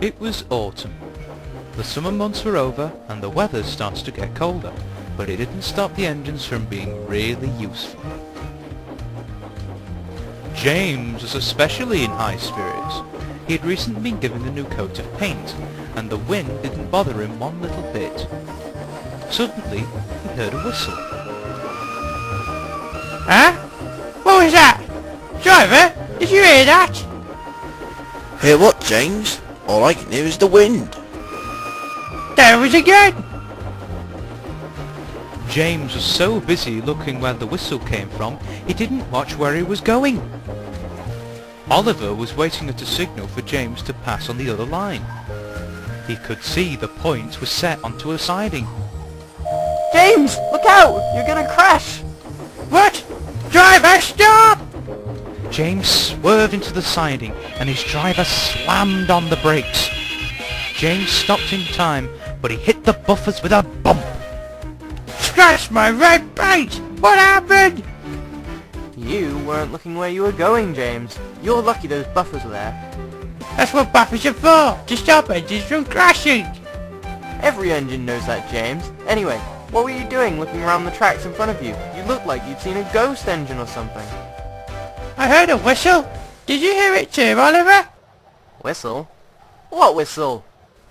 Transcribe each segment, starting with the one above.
It was autumn. The summer months were over and the weather started to get colder, but it didn't stop the engines from being really useful. James was especially in high spirits. He had recently been given a new coat of paint, and the wind didn't bother him one little bit. Suddenly, he heard a whistle. Huh? What was that? Driver, did you hear that? Hear what, James? All I can hear is the wind. There it was again! James was so busy looking where the whistle came from, he didn't watch where he was going. Oliver was waiting at a signal for James to pass on the other line. He could see the points were set onto a siding. James, look out! You're gonna crash! What? Driver, stop! James swerved into the siding and his driver slammed on the brakes. James stopped in time, but he hit the buffers with a bump. Scratch my red paint! What happened? You weren't looking where you were going, James. You're lucky those buffers were there. That's what buffers are for, to stop engines from crashing. Every engine knows that, James. Anyway, what were you doing looking around the tracks in front of you? You looked like you'd seen a ghost engine or something. I heard a whistle. Did you hear it too, Oliver? Whistle? What whistle?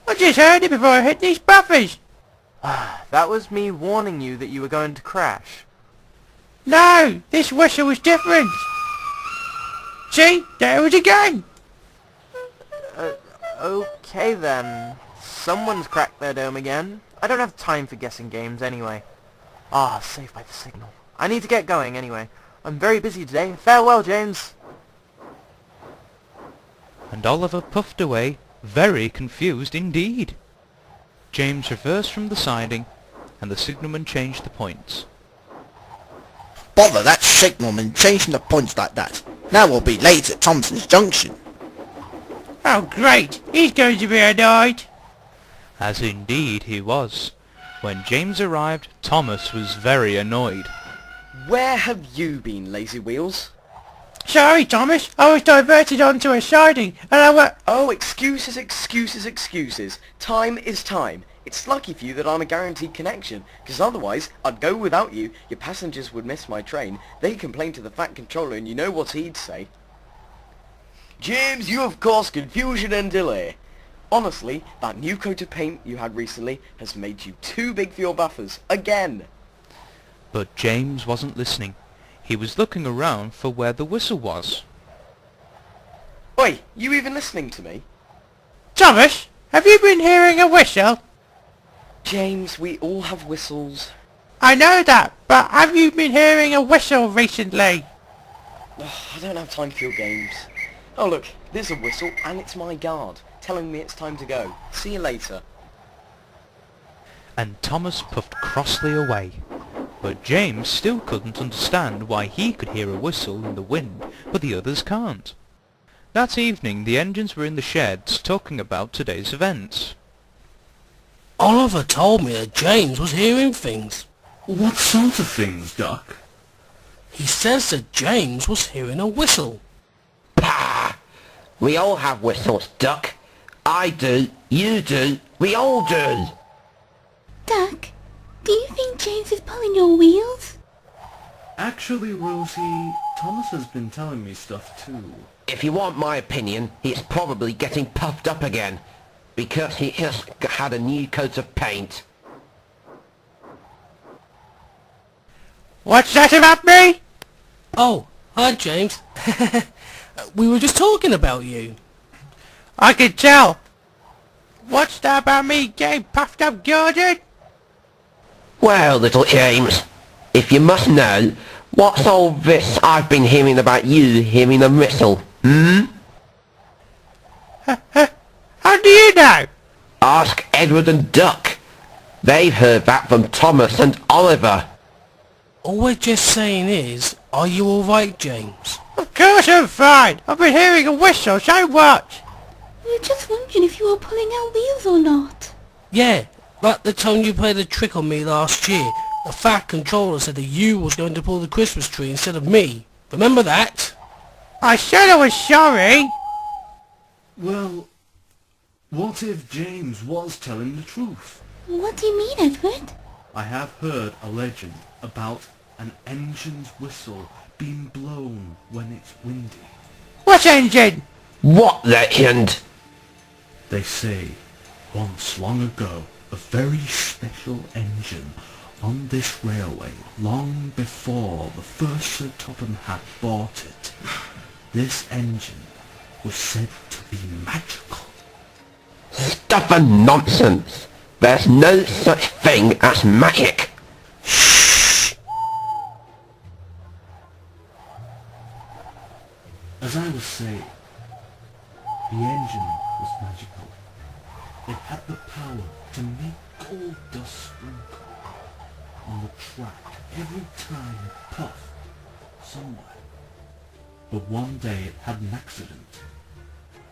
I just heard it before I hit these buffers. That was me warning you that you were going to crash. No, this whistle was different. See, there it was again. Okay then. Someone's cracked their dome again. I don't have time for guessing games anyway. Saved by the signal. I need to get going anyway. I'm very busy today. Farewell, James. And Oliver puffed away, very confused indeed. James reversed from the siding, and the signalman changed the points. Bother that signalman changing the points like that. Now we'll be late at Thompson's Junction. Oh great, he's going to be annoyed. As indeed he was. When James arrived, Thomas was very annoyed. Where have you been, Lazy Wheels? Sorry, Thomas. I was diverted onto a siding, and I went... Oh, excuses, excuses, excuses. Time is time. It's lucky for you that I'm a guaranteed connection, because otherwise, I'd go without you, your passengers would miss my train, they'd complain to the Fat Controller, and you know what he'd say. James, you have caused confusion and delay. Honestly, that new coat of paint you had recently has made you too big for your buffers, again. But James wasn't listening. He was looking around for where the whistle was. Oi, you even listening to me? Thomas, have you been hearing a whistle? James, we all have whistles. I know that, but have you been hearing a whistle recently? I don't have time for your games. Oh look, there's a whistle and it's my guard, telling me it's time to go. See you later. And Thomas puffed crossly away. But James still couldn't understand why he could hear a whistle in the wind, but the others can't. That evening the engines were in the sheds talking about today's events. Oliver told me that James was hearing things. What sort of things, Doc? He says that James was hearing a whistle. Pah! We all have whistles, Duck. I do, you do, we all do. Duck, do you think James is pulling your wheels? Actually, Rosie, Thomas has been telling me stuff too. If you want my opinion, he's probably getting puffed up again, because he has had a new coat of paint. What's that about me? Oh, hi James. We were just talking about you. I can tell. What's that about me getting puffed up, Gordon? Well, little James, if you must know, what's all this I've been hearing about you hearing a whistle, How do you know? Ask Edward and Duck. They've heard that from Thomas and Oliver. All we're just saying is, are you alright, James? Of course I'm fine. I've been hearing a whistle, so what? We were just wondering if you were pulling out wheels or not. Yeah, like the time you played a trick on me last year. The Fat Controller said that you was going to pull the Christmas tree instead of me. Remember that? I said I was sorry. Well, What if James was telling the truth? What do you mean, Edward? I have heard a legend about an engine's whistle being blown when it's windy. What engine? What legend? They say, once long ago, a very special engine on this railway, long before the first Sir Topham had bought it, this engine was said to be magical. Stuff and nonsense. There's no such thing as magic. As I was saying, the engine was magical. It had the power to make gold dust sprinkle on the track every time it puffed somewhere. But one day it had an accident,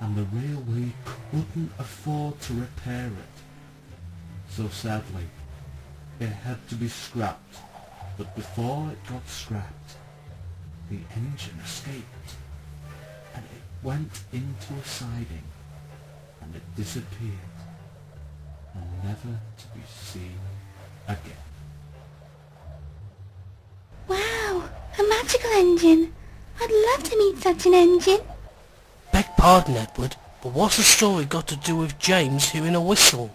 and the railway couldn't afford to repair it. So sadly, it had to be scrapped. But before it got scrapped, the engine escaped, and it went into a siding, and it disappeared, and never to be seen again. Wow, a magical engine. I'd love to meet such an engine. Beg pardon, Edward, but what's the story got to do with James hearing a whistle?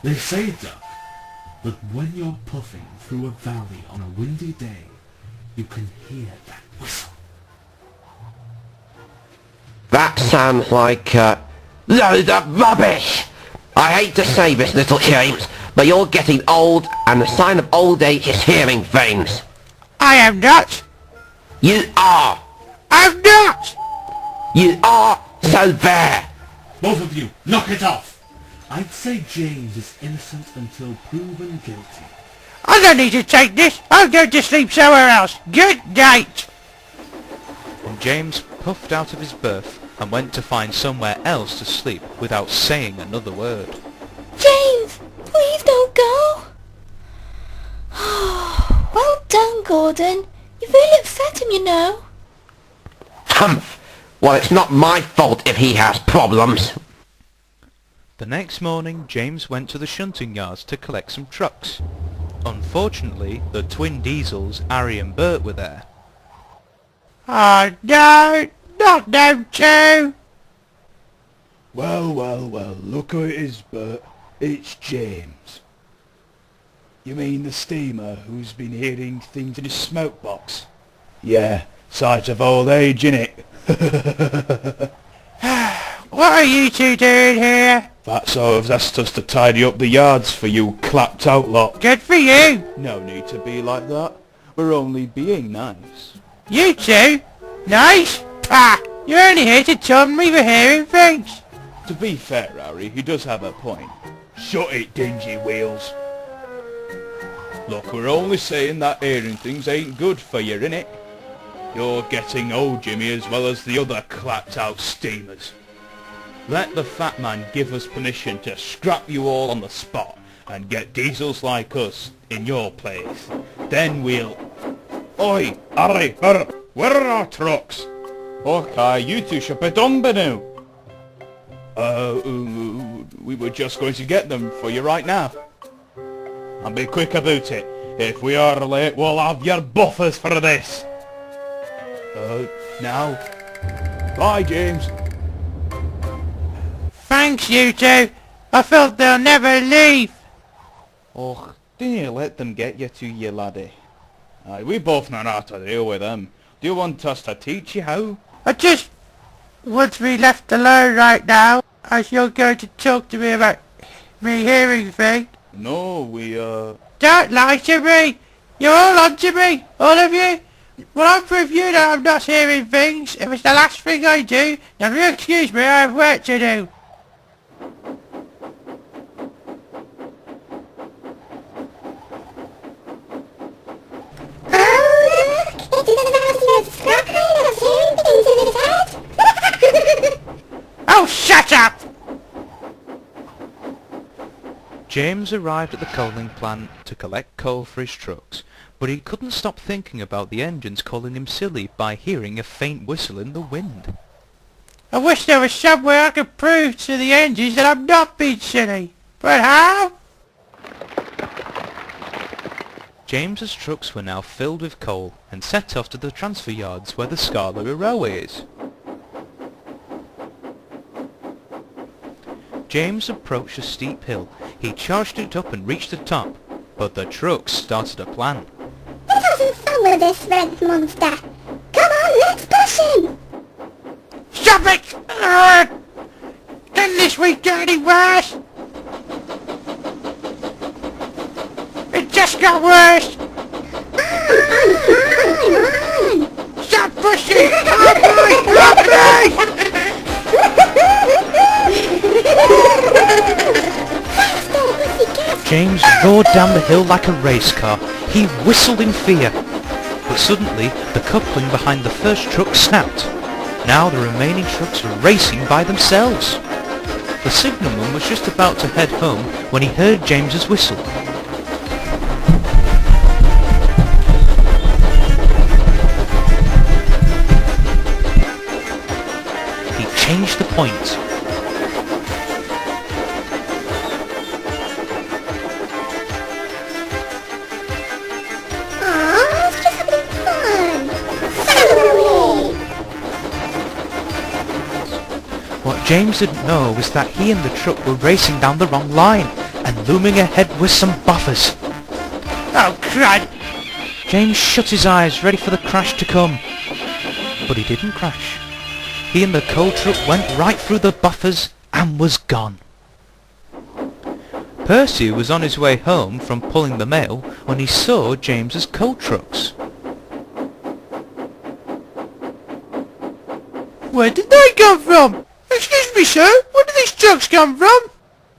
They say, Duck, that when you're puffing through a valley on a windy day, you can hear that whistle. That sounds like load of rubbish. I hate to say this, little James, but you're getting old, and the sign of old age is hearing things. I am not. You are. I'm not. You are. So there. Both of you, knock it off! I'd say James is innocent until proven guilty. I don't need to take this. I'll go to sleep somewhere else. Good night. And James puffed out of his berth and went to find somewhere else to sleep without saying another word. James, please don't go. Well done, Gordon. You've really upset him, you know. Humph. Well, it's not my fault if he has problems. The next morning, James went to the shunting yards to collect some trucks. Unfortunately, the twin diesels, Arry and Bert, were there. Oh no, not them two. Well, look who it is, Bert. It's James. You mean the steamer who's been hearing things in his smoke box? Yeah, sight of old age, innit? What are you two doing here? That sort of asked us to tidy up the yards for you clapped out lot. Good for you. No need to be like that. We're only being nice. You two? Nice? Pah! You're only here to taunt me for hearing things. To be fair, Harry, he does have a point. Shut it, dingy wheels. Look, we're only saying that hearing things ain't good for you, innit? You're getting old, Jimmy, as well as the other clapped out steamers. Let the fat man give us permission to scrap you all on the spot and get diesels like us in your place. Then we'll... Oi, Arry, Bert, where are our trucks? Okay, you two should be done by now. We were just going to get them for you right now. And be quick about it. If we are late, we'll have your buffers for this. Now. Bye, James. Thanks, you two. I thought they'll never leave. Oh, didn't you let them get you to you, laddie? Aye, we both know how to deal with them. Do you want us to teach you how? I just want to be left alone right now, as you're going to talk to me about me hearing things. No, we, Don't lie to me! You're all on to me, all of you! Well, I'm proof you that I'm not hearing things. If it's the last thing I do, then you excuse me, I have work to do. Oh, shut up! James arrived at the coaling plant to collect coal for his trucks, but he couldn't stop thinking about the engines calling him silly by hearing a faint whistle in the wind. I wish there was some way I could prove to the engines that I'm not being silly. But how? James's trucks were now filled with coal and set off to the transfer yards where the Skarloey railway is. James approached a steep hill. He charged it up and reached the top, but the trucks started a plan. Let's have some fun with this red monster. Come on, let's push him. Stop it! Can this week get any worse? It just got worse! On. Stop pushing! Help me! Help me! James roared down the hill like a race car. He whistled in fear. But suddenly, the coupling behind the first truck snapped. Now the remaining trucks were racing by themselves. The signalman was just about to head home when he heard James's whistle. He changed the point. What James didn't know was that he and the truck were racing down the wrong line, and looming ahead were some buffers. Oh, crud! James shut his eyes, ready for the crash to come. But he didn't crash. He and the coal truck went right through the buffers and was gone. Percy was on his way home from pulling the mail when he saw James's coal trucks. Where did they come from? Excuse me, sir, where did these trucks come from?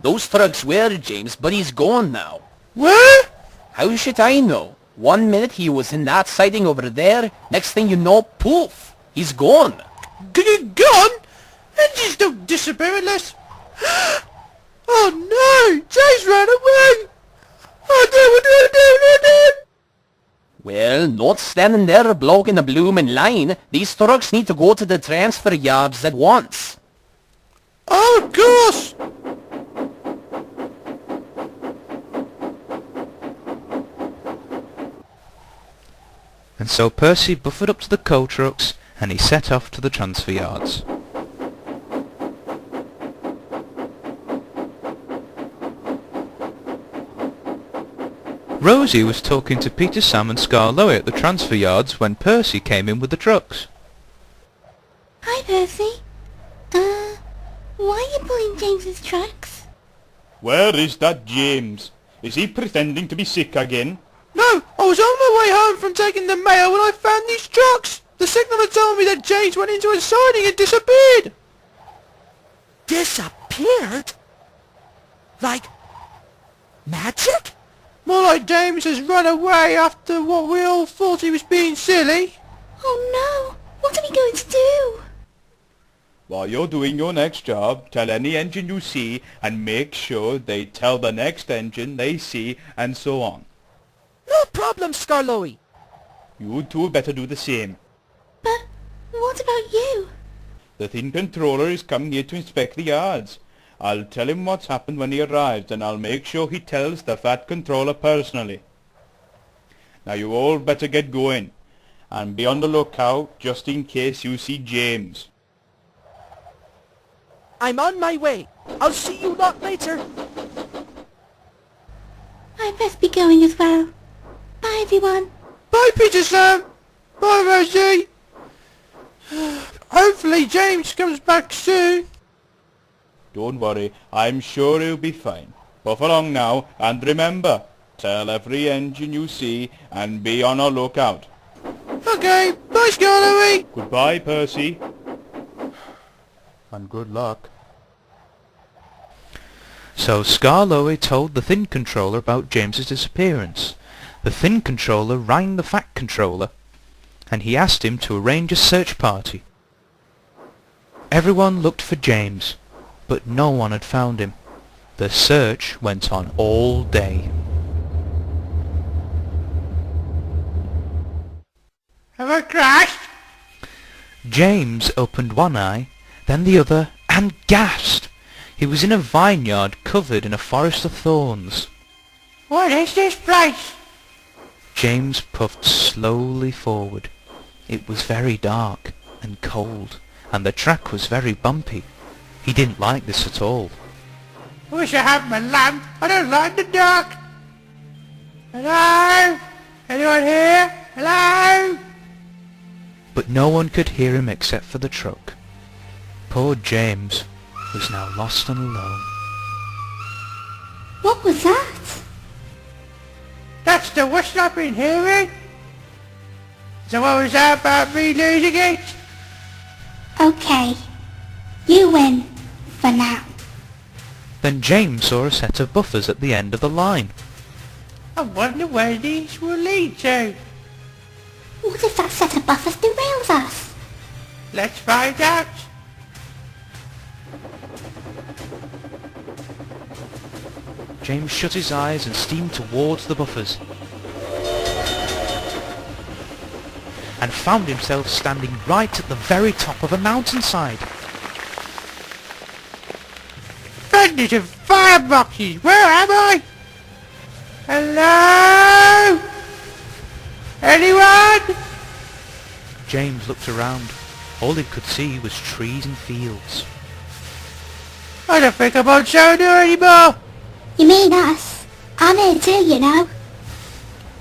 Those trucks were, James, but he's gone now. Where? How should I know? 1 minute he was in that siding over there, next thing you know, poof, he's gone. Gone? Engines don't disappear unless... Oh no! James ran away! Oh no! Well, not standing there, bloke in a bloomin' line. These trucks need to go to the transfer yards at once. Oh, of course! And so Percy buffered up to the coal trucks and he set off to the transfer yards. Rosie was talking to Peter, Sam and Skarloey at the transfer yards when Percy came in with the trucks. Hi, Percy. Why are you pulling James's trucks? Where is that James? Is he pretending to be sick again? No, I was on my way home from taking the mail when I found these trucks. The signaller told me that James went into a siding and disappeared. Disappeared? Like magic? More like James has run away after what we all thought he was being silly. Oh no, what are we going to do? While you're doing your next job, tell any engine you see and make sure they tell the next engine they see and so on. No problem, Skarloey. You two better do the same. But what about you? The thin controller is coming here to inspect the yards. I'll tell him what's happened when he arrives and I'll make sure he tells the fat controller personally. Now you all better get going and be on the lookout just in case you see James. I'm on my way. I'll see you lot later. I best be going as well. Bye, everyone. Bye, Peter Sam. Bye, Rosie. Hopefully James comes back soon. Don't worry, I'm sure he'll be fine. Puff along now, and remember, tell every engine you see and be on a lookout. Okay, bye, Skarloey. Goodbye, Percy. And good luck. So Skarloey told the thin controller about James's disappearance. The thin controller rang the fat controller, and he asked him to arrange a search party. Everyone looked for James, but no one had found him. The search went on all day. Have I crashed? James opened one eye, then the other, and gasped! He was in a vineyard covered in a forest of thorns. What is this place? James puffed slowly forward. It was very dark and cold, and the track was very bumpy. He didn't like this at all. Wish I had my lamp. I don't like the dark. Hello? Anyone here? Hello? But no one could hear him except for the truck. Poor James was now lost and alone. What was that? That's the whistle I've been hearing. So what was that about me losing it? Okay. You win. For now. Then James saw a set of buffers at the end of the line. I wonder where these will lead to. What if that set of buffers derails us? Let's find out. James shut his eyes and steamed towards the buffers, and found himself standing right at the very top of a mountainside. Thunders and fireboxes, where am I? Hello? Anyone? James looked around. All he could see was trees and fields. I don't think I'm on Sodor anymore. You mean us? I'm here too, you know.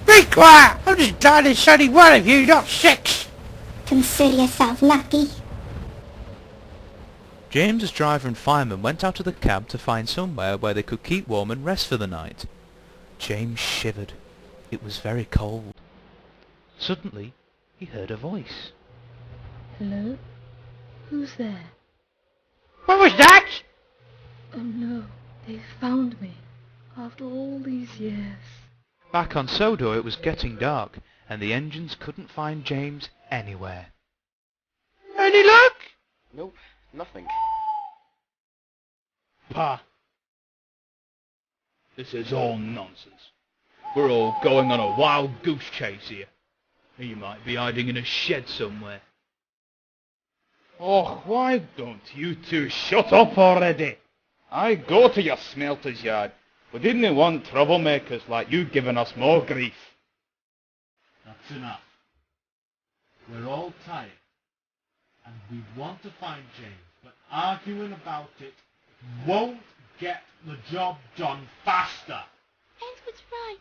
Be quiet! I'm just glad there's only one of you, not six. Consider yourself lucky. James's driver and fireman went out of the cab to find somewhere where they could keep warm and rest for the night. James shivered. It was very cold. Suddenly, he heard a voice. Hello? Who's there? What was that? Oh no, they found me. After all these years. Back on Sodor it was getting dark, and the engines couldn't find James anywhere. Any luck? Nope, nothing. Pa! This is all nonsense. We're all going on a wild goose chase here. He might be hiding in a shed somewhere. Oh, why don't you two shut up already? I go to your smelter's yard. We didn't want troublemakers like you giving us more grief. That's enough. We're all tired. And we want to find James, but arguing about it won't get the job done faster. Edward's right.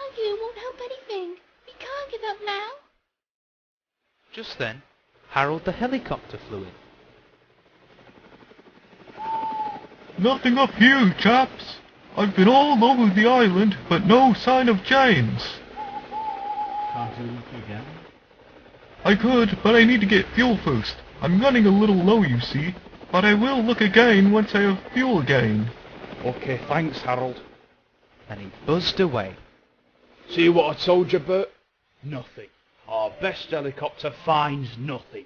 Arguing won't help anything. We can't give up now. Just then, Harold the helicopter flew in. Nothing up here, chaps. I've been all over the island, but no sign of James. Can't you look again? I could, but I need to get fuel first. I'm running a little low, you see. But I will look again once I have fuel again. Okay, thanks, Harold. And he buzzed away. See what I told you, Bert? Nothing. Our best helicopter finds nothing.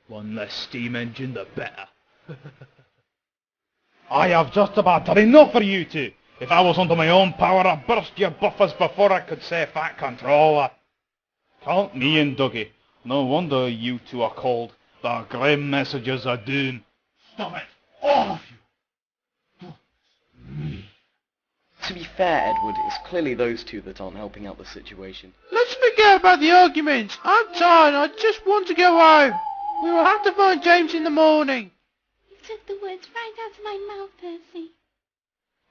One less steam engine, the better. I have just about done enough for you two. If I was under my own power, I'd burst your buffers before I could say fat controller. Count me in, Dougie. No wonder you two are called the grim messengers of doom. Stop it, all of you. To be fair, Edward, it's clearly those two that aren't helping out the situation. Let's forget about the arguments. I'm tired. I just want to go home. We will have to find James in the morning. You took the words right out of my mouth, Percy.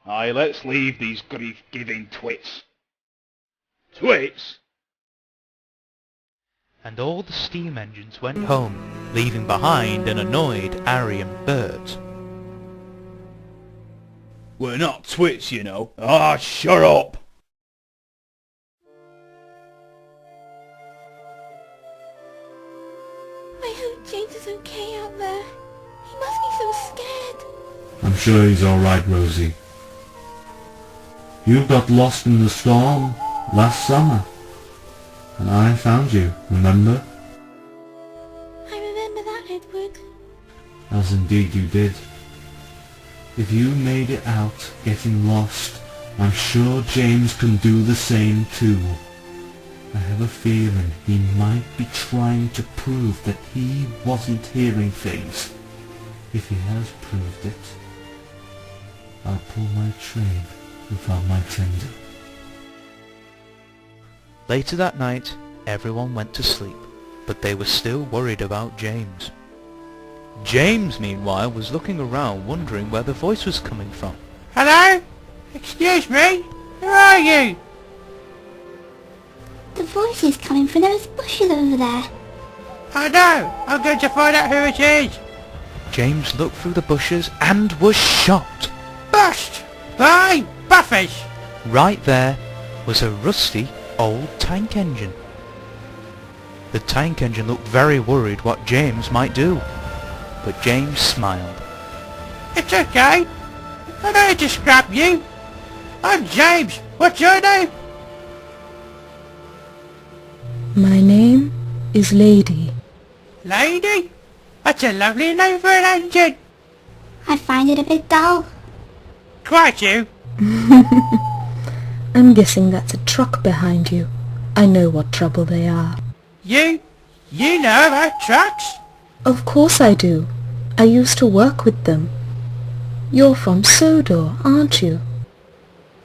Aye, let's leave these grief-giving twits. Twits? And all the steam engines went home, leaving behind an annoyed Arry and Bert. We're not twits, you know. Ah, shut up! I hope James is okay out there. He must be so scared. I'm sure he's alright, Rosie. You got lost in the storm last summer. And I found you, remember? I remember that, Edward. As indeed you did. If you made it out getting lost, I'm sure James can do the same too. I have a feeling he might be trying to prove that he wasn't hearing things. If he has proved it, I'll pull my train without my tender. Later that night, everyone went to sleep, but they were still worried about James. James, meanwhile, was looking around wondering where the voice was coming from. Hello? Excuse me? Who are you? The voice is coming from those bushes over there. I know! I'm going to find out who it is! James looked through the bushes and was shocked. Bust! By Buffers! Right there was a rusty old tank engine. The tank engine looked very worried what James might do, but James smiled. It's okay. I don't need to scrap you. I'm James. What's your name? My name is Lady. Lady? That's a lovely name for an engine. I find it a bit dull. Quite you. I'm guessing that's a truck behind you. I know what trouble they are. You know about trucks? Of course I do. I used to work with them. You're from Sodor, aren't you?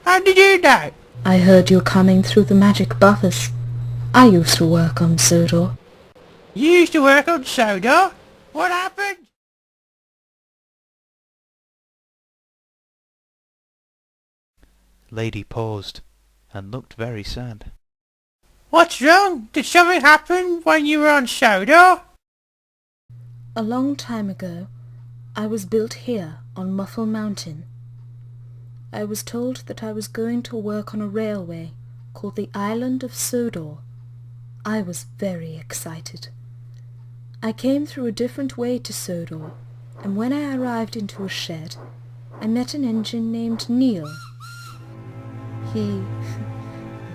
How did you know? I heard you coming through the magic buffers. I used to work on Sodor. You used to work on Sodor? What happened? Lady paused and looked very sad. What's wrong? Did something happen when you were on Sodor? A long time ago, I was built here on Muffle Mountain. I was told that I was going to work on a railway called the Island of Sodor. I was very excited. I came through a different way to Sodor, and when I arrived into a shed, I met an engine named Neil. He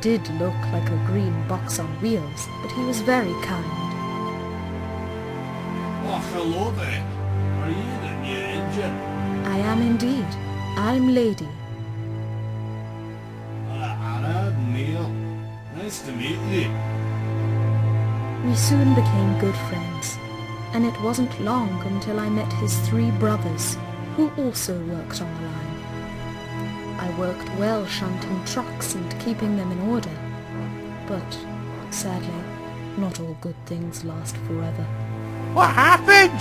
did look like a green box on wheels, but he was very kind. Oh, hello there. Are you the new engine? I am indeed. I'm Lady. Hello, Neil. Nice to meet you. We soon became good friends, and it wasn't long until I met his 3 brothers, who also worked on the line. I worked well shunting trucks and keeping them in order, but, sadly, not all good things last forever. What happened?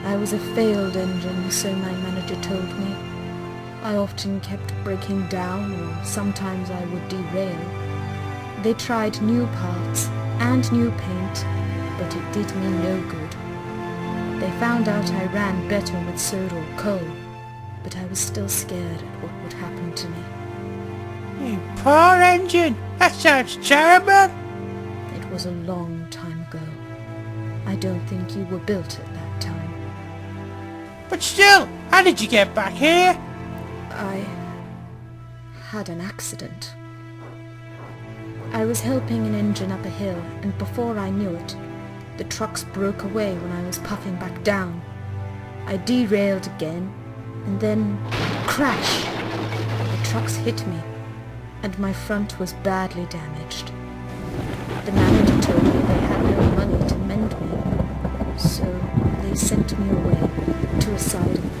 I was a failed engine, so my manager told me. I often kept breaking down, or sometimes I would derail. They tried new parts and new paint, but it did me no good. They found out I ran better with Sodor coal, but I was still scared at what would happen to me. You poor engine! That sounds terrible! It was a long time ago. I don't think you were built at that time. But still, how did you get back here? I had an accident. I was helping an engine up a hill, and before I knew it, the trucks broke away when I was puffing back down. I derailed again, and then crash! The trucks hit me, and my front was badly damaged. The manager told me they had no money to mend me, so they sent me away to asylum.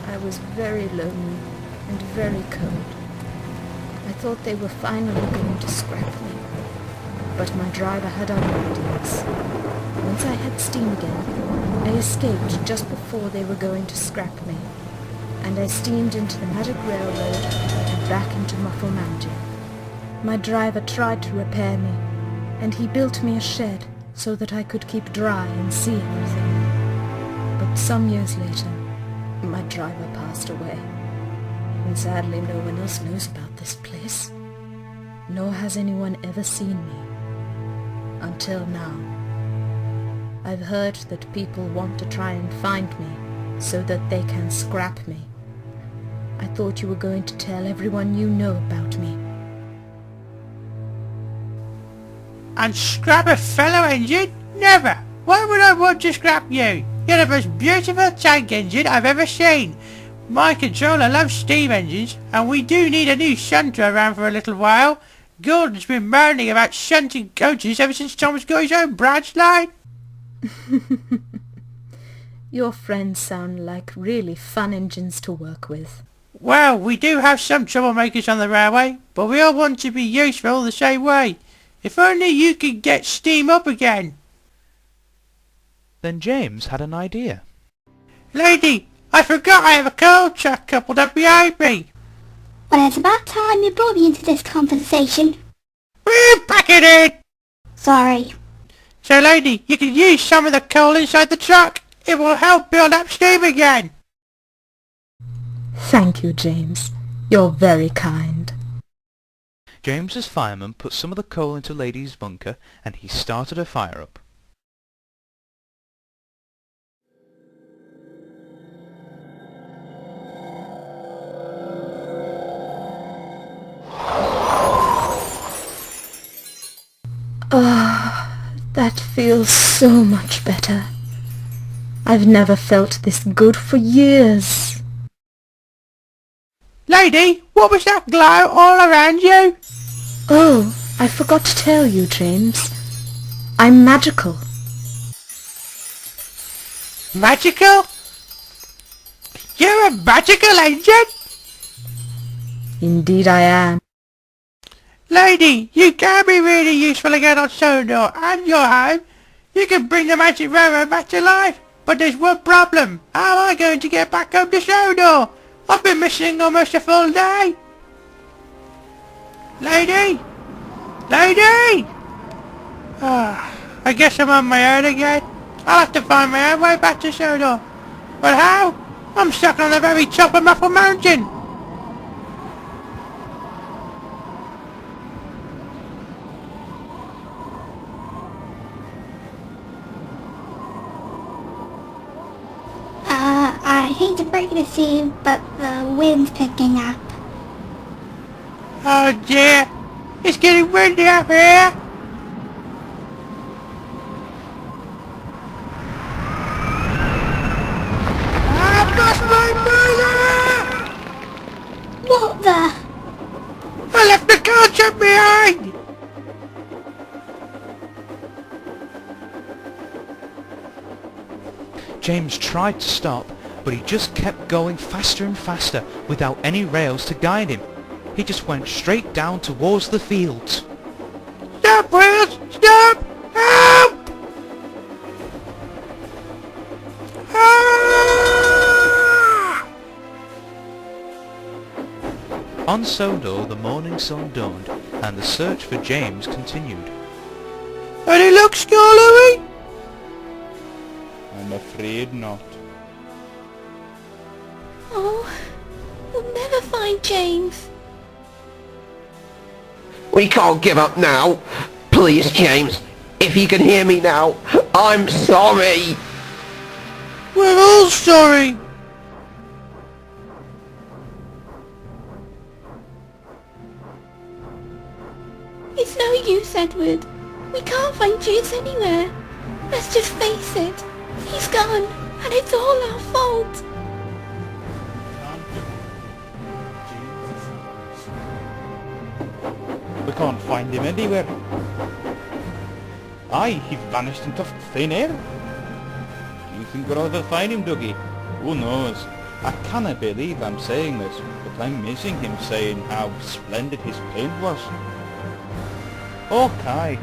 I was very lonely and very cold. I thought they were finally going to scrap me, but my driver had other ideas. Once I had steam again, I escaped just before they were going to scrap me, and I steamed into the Magic Railroad and back into Muffle Mountain. My driver tried to repair me, and he built me a shed so that I could keep dry and see everything. But some years later, my driver passed away, and sadly no one else knows about this place, nor has anyone ever seen me. Until now. I've heard that people want to try and find me, so that they can scrap me. I thought you were going to tell everyone you know about me. And scrap a fellow engine? Never! Why would I want to scrap you? You're the most beautiful tank engine I've ever seen. My controller loves steam engines, and we do need a new shunter around for a little while. Gordon's been moaning about shunting coaches ever since Tom's got his own branch line. Your friends sound like really fun engines to work with. Well, we do have some troublemakers on the railway, but we all want to be useful the same way. If only you could get steam up again. Then James had an idea. Lady, I forgot I have a coal truck coupled up behind me. Well, it's about time you brought me into this conversation. We're back it in! Sorry. So, lady, you can use some of the coal inside the truck. It will help build up steam again. Thank you, James. You're very kind. James as fireman put some of the coal into Lady's bunker and he started a fire up. Ah, that feels so much better. I've never felt this good for years. Lady, what was that glow all around you? Oh, I forgot to tell you, James. I'm magical. Magical? You're a magical engine? Indeed I am. Lady, you can be really useful again on Sodor and your home. You can bring the magic railroad back to life. But there's one problem. How am I going to get back home to Sodor? I've been missing almost a full day. Lady? Lady? I guess I'm on my own again. I'll have to find my own way back to Sodor. But how? I'm stuck on the very top of Muffle Mountain. I hate to break it to you, but the wind's picking up. Oh dear, it's getting windy up here. I've lost my mother! What the? I left the car truck behind! James tried to stop, but he just kept going faster and faster without any rails to guide him. He just went straight down towards the fields. Stop, Wheels! Stop! Help! Ah! On Sodor, the morning sun dawned, and the search for James continued. Any luck, Skarloey? I'm afraid not. Oh, we'll never find James. We can't give up now. Please, James, if you can hear me now, I'm sorry. We're all sorry. It's no use, Edward. We can't find James anywhere. Let's just face it. He's gone, and it's all our fault. We can't find him anywhere. Aye, he vanished into thin air. Do you think we'll ever find him, Dougie? Who knows? I cannot believe I'm saying this, but I'm missing him saying how splendid his paint was. Okay.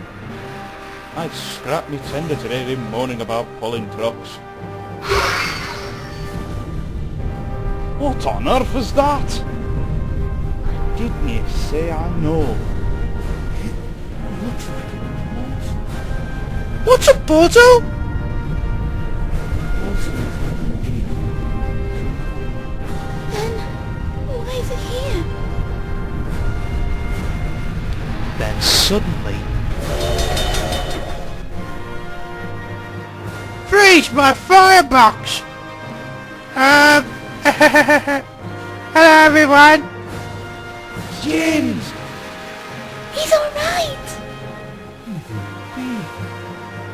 I'd scrap me tender to hear him moaning about pulling trucks. What on earth was that? Didn't you say I know? What's a portal? Then, why is it here? Then suddenly... Freeze my firebox! Hello everyone! James! He's alright!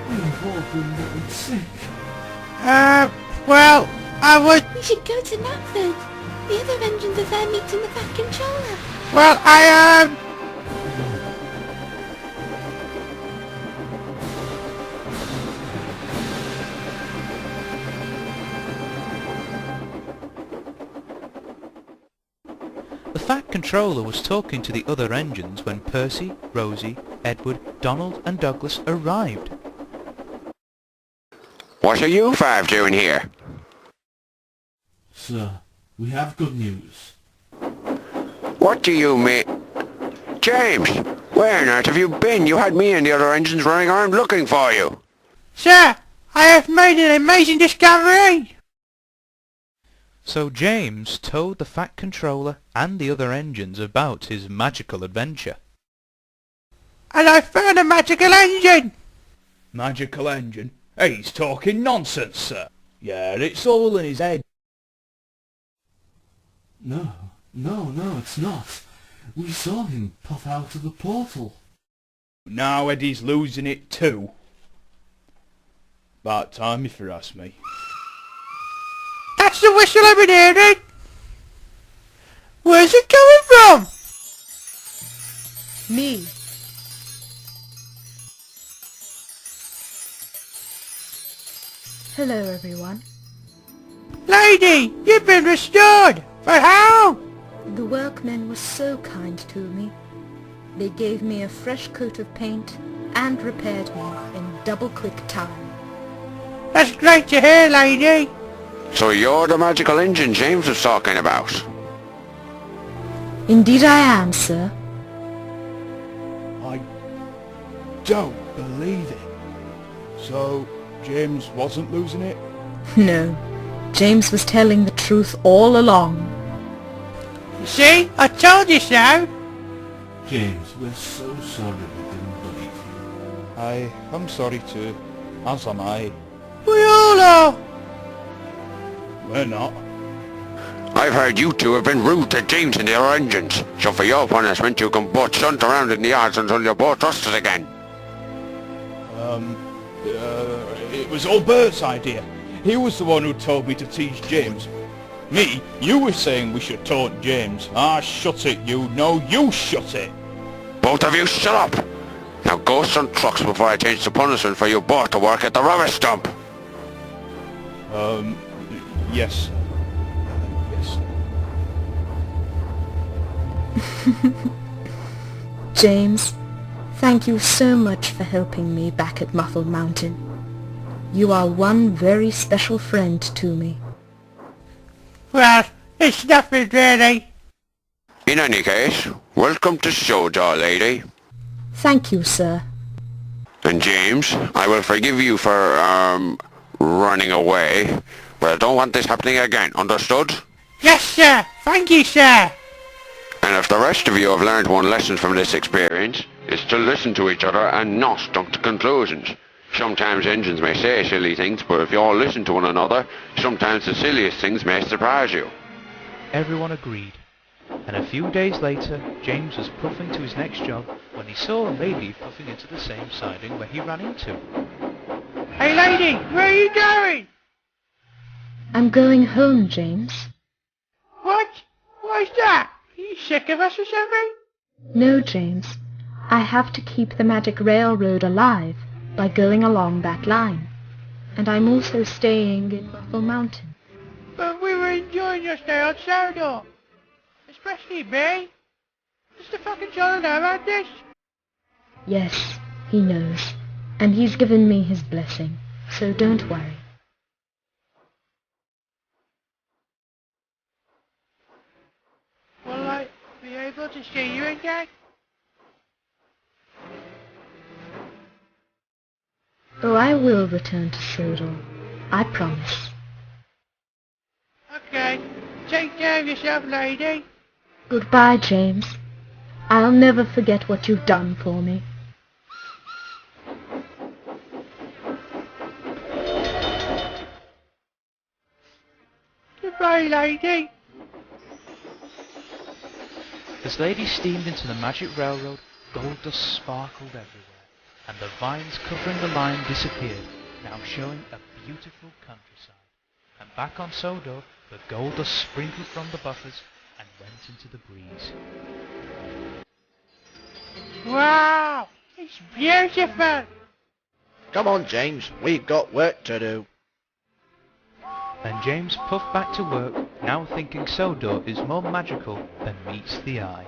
We've all been getting sick. Well, I was... We should go to Knapford. The other engines are there meeting the Fat Controller. Well, The Fat Controller was talking to the other engines when Percy, Rosie, Edward, Donald and Douglas arrived. What are you five doing here? Sir, we have good news. What do you mean? James, where on earth have you been? You had me and the other engines running around looking for you. Sir, I have made an amazing discovery! So James told the Fat Controller and the other engines about his magical adventure. And I found a magical engine! Magical engine? He's talking nonsense, sir. Yeah, it's all in his head. No, it's not. We saw him puff out of the portal. Now Eddie's losing it too. About time if you ask me. That's the whistle I've been hearing! Where's it coming from? Me. Hello, everyone. Lady, you've been restored! But how? The workmen were so kind to me. They gave me a fresh coat of paint and repaired me in double quick time. That's great to hear, lady. So you're the magical engine James was talking about? Indeed I am, sir. I don't believe it. So, James wasn't losing it? No, James was telling the truth all along. See? I told you so! James, we're so sorry we didn't believe you. I am sorry too, as am I. We all are! We're not. I've heard you two have been rude to James and the other engines, so for your punishment you can both stunt around in the yards until you're both trusted again. It was all Bert's idea. He was the one who told me to teach James. Me, you were saying we should taunt James. Ah, shut it, you. No, you shut it. Both of you shut up! Now go stunt trucks before I change the punishment for you both to work at the rubbish dump. Yes. Yes. James, thank you so much for helping me back at Muffle Mountain. You are one very special friend to me. Well, it's nothing really. In any case, welcome to Sodor, lady. Thank you, sir. And James, I will forgive you for, running away, but I don't want this happening again, understood? Yes, sir. Thank you, sir. And if the rest of you have learned one lesson from this experience, it's to listen to each other and not jump to conclusions. Sometimes engines may say silly things, but if you all listen to one another, sometimes the silliest things may surprise you. Everyone agreed, and a few days later James was puffing to his next job when he saw a lady puffing into the same siding where he ran into. Hey lady, where are you going? I'm going home, James. What? Why's that? Are you sick of us or something? No, James. I have to keep the magic railroad alive by going along that line. And I'm also staying in Muffle Mountain. But we were enjoying your stay on Sodor. Especially me. Does the fucking Controller know about this? Yes, he knows. And he's given me his blessing. So don't worry. Will I be able to see you again? Oh, I will return to Sodor. I promise. Okay. Take care of yourself, lady. Goodbye, James. I'll never forget what you've done for me. Goodbye, lady. As Lady steamed into the magic railroad, gold dust sparkled everywhere, and the vines covering the line disappeared, now showing a beautiful countryside. And back on Sodor, the gold dust sprinkled from the buffers and went into the breeze. Wow! It's beautiful! Come on, James, we've got work to do. And James puffed back to work, now thinking Sodor is more magical than meets the eye.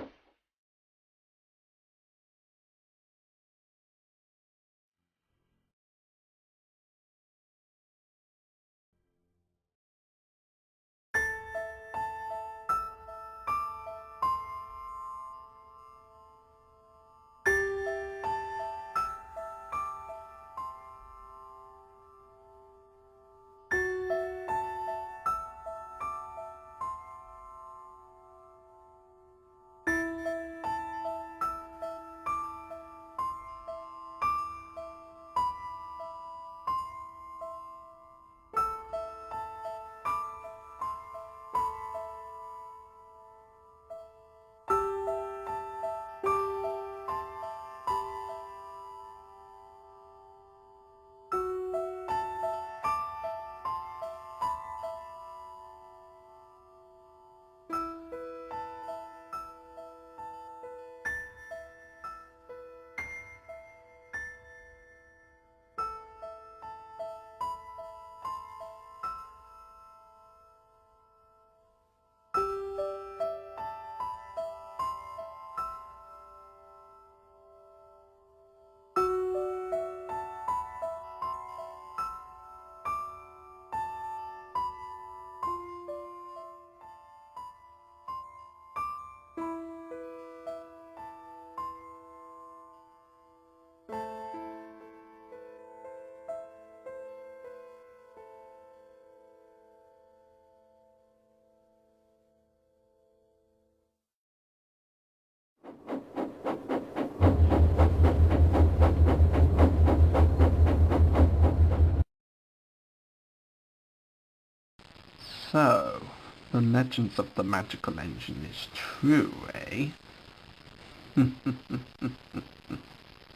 So, the legends of the magical engine is true, eh?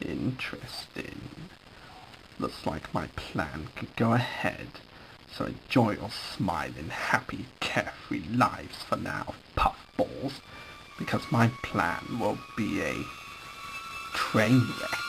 Interesting. Looks like my plan could go ahead, so enjoy your smiling, happy, carefree lives for now, puffballs, because my plan will be a train wreck.